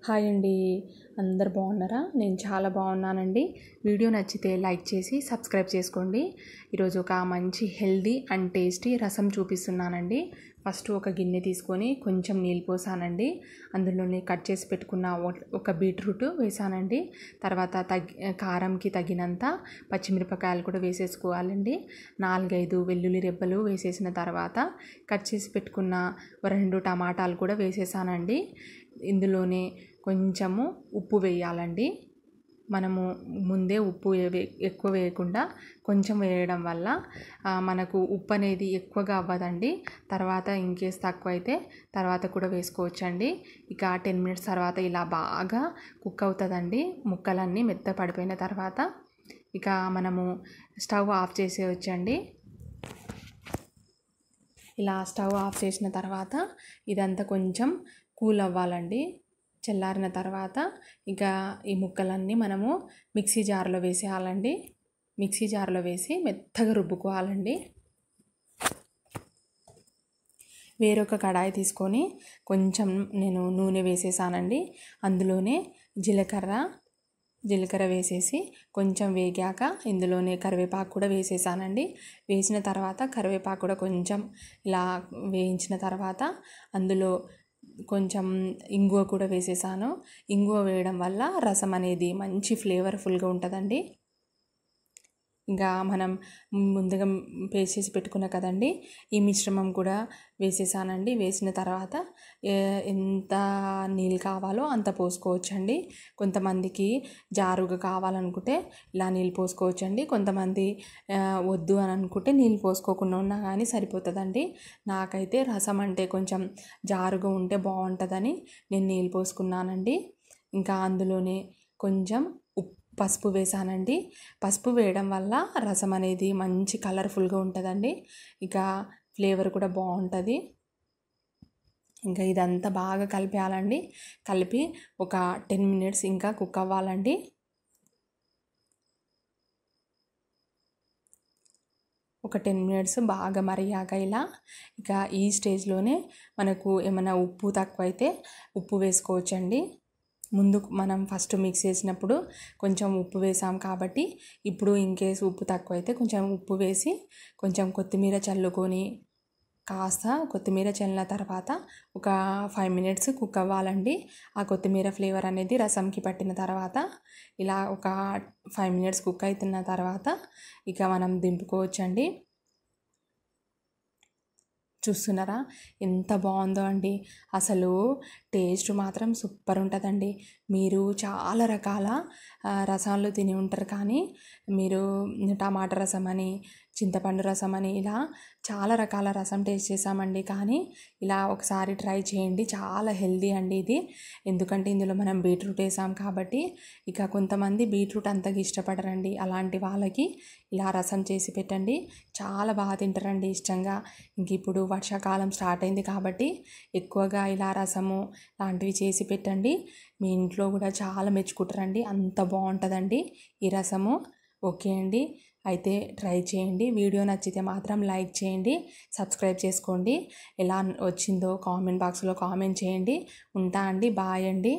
Hi అండి, అందరు బాగున్నారా? నేను చాలా బాగున్నానండి. వీడియో నచ్చితే లైక్ చేసి సబ్స్క్రైబ్ చేసుకోండి. ఈరోజు ఒక మంచి హెల్దీ అండ్ టేస్టీ రసం చూపిస్తున్నానండి. ఫస్ట్ ఒక గిన్నె తీసుకొని కొంచెం నీళ్ళు పోసానండి. అందులోనే కట్ చేసి పెట్టుకున్న ఒక బీట్రూట్ వేసానండి. తర్వాత కారంకి తగినంత పచ్చిమిరపకాయలు కూడా వేసేసుకోవాలండి. 4-5 వెల్లుల్లి రెబ్బలు వేసేసిన తర్వాత కట్ చేసి పెట్టుకున్న 2 టమాటాలు కూడా వేసేసానండి. ఇందులోనే కొంచెము ఉప్పు వేయాలండి. మనము ముందే ఉప్పు ఎక్కువ వేయకుండా కొంచెం వేయడం వల్ల మనకు ఉప్పు అనేది ఎక్కువగా అవ్వదండి. తర్వాత ఇన్కేస్ తక్కువ అయితే తర్వాత కూడా వేసుకోవచ్చండి. ఇక 10 మినిట్స్ తర్వాత ఇలా బాగా కుక్ అవుతుందండి. ముక్కలన్నీ మెత్త పడిపోయిన తర్వాత ఇక మనము స్టవ్ ఆఫ్ చేసేయచ్చండి. ఇలా స్టవ్ ఆఫ్ చేసిన తర్వాత ఇదంతా కొంచెం కూల్ అవ్వాలండి. చల్లారిన తర్వాత ఇక ఈ ముక్కలన్నీ మనము మిక్సీ జార్లో వేసేయాలండి. మిక్సీ జార్లో వేసి మెత్తగా రుబ్బుకోవాలండి. వేరొక కడాయి తీసుకొని కొంచెం నేను నూనె వేసేసానండి. అందులోనే జీలకర్ర వేసేసి కొంచెం వేగాక ఇందులోనే కరివేపాకు కూడా వేసేసానండి. వేసిన తర్వాత కరివేపాకు కూడా కొంచెం ఇలా వేయించిన తర్వాత అందులో కొంచెం ఇంగువ కూడా వేసేసాను. ఇంగువ వేయడం వల్ల రసం అనేది మంచి ఫ్లేవర్ఫుల్గా ఉంటుందండి. ఇంకా మనం ముందుగా పేస్ట్ చేసి పెట్టుకున్నా కదండి, ఈ మిశ్రమం కూడా వేసేసానండి. వేసిన తర్వాత ఎంత నీళ్ళు కావాలో అంత పోసుకోవచ్చండి. కొంతమందికి జారుగా కావాలనుకుంటే ఇలా నీళ్ళు పోసుకోవచ్చండి. కొంతమంది వద్దు అని అనుకుంటే నీళ్ళు పోసుకోకుండా ఉన్నా కానీ సరిపోతుందండి. నాకైతే రసం అంటే కొంచెం జారుగా ఉంటే బాగుంటుందని నేను నీళ్ళు పోసుకున్నానండి. ఇంకా అందులోనే కొంచెం పసుపు వేసానండి. పసుపు వేయడం వల్ల రసం అనేది మంచి కలర్ఫుల్గా ఉంటుందండి. ఇక ఫ్లేవర్ కూడా బాగుంటుంది. ఇంకా ఇదంతా బాగా కలిపేయాలండి. కలిపి ఒక 10 మినిట్స్ ఇంకా కుక్ అవ్వాలండి. ఒక 10 మినిట్స్ బాగా మరిగాక ఇలా ఇక ఈ స్టేజ్లోనే మనకు ఏమైనా ఉప్పు తక్కువైతే ఉప్పు వేసుకోవచ్చండి. ముందు మనం ఫస్ట్ మిక్స్ చేసినప్పుడు కొంచెం ఉప్పు వేసాం కాబట్టి ఇప్పుడు ఇన్కేస్ ఉప్పు తక్కువైతే కొంచెం ఉప్పు వేసి కొంచెం కొత్తిమీర చల్లుకొని కాస్త కొత్తిమీర చల్లిన తర్వాత ఒక 5 మినిట్స్ కుక్ అవ్వాలండి. ఆ కొత్తిమీర ఫ్లేవర్ అనేది రసంకి పట్టిన తర్వాత ఇలా ఒక 5 మినిట్స్ కుక్ అవుతున్న తర్వాత ఇక మనం దింపుకోవచ్చండి. చూస్తున్నారా ఎంత బాగుందో అండి. అసలు టేస్ట్ మాత్రం సూపర్ ఉంటుందండి. మీరు చాలా రకాల రసాలు తిని ఉంటారు, కానీ మీరు టమాటా రసం అని, చింతపండు రసం అని ఇలా చాలా రకాల రసం టేస్ట్ చేసామండి. కానీ ఇలా ఒకసారి ట్రై చేయండి. చాలా హెల్దీ అండి ఇది. ఎందుకంటే ఇందులో మనం బీట్రూట్ వేసాం కాబట్టి. ఇక కొంతమంది బీట్రూట్ అంతగా ఇష్టపడరండి. అలాంటి వాళ్ళకి ఇలా రసం చేసి పెట్టండి, చాలా బాగా తింటారండి ఇష్టంగా. ఇంక ఇప్పుడు వర్షాకాలం స్టార్ట్ అయింది కాబట్టి ఎక్కువగా ఇలా రసము లాంటివి చేసి పెట్టండి. మీ ఇంట్లో కూడా చాలా మెచ్చుకుంటారండి. అంత బాగుంటుందండి ఈ రసము. ఓకే అండి, అయితే ట్రై చేయండి. వీడియో నచ్చితే మాత్రం లైక్ చేయండి, సబ్స్క్రైబ్ చేసుకోండి. ఎలా వచ్చిందో కామెంట్ బాక్స్లో కామెంట్ చేయండి. ఉంటా అండి, బాయ్ అండి.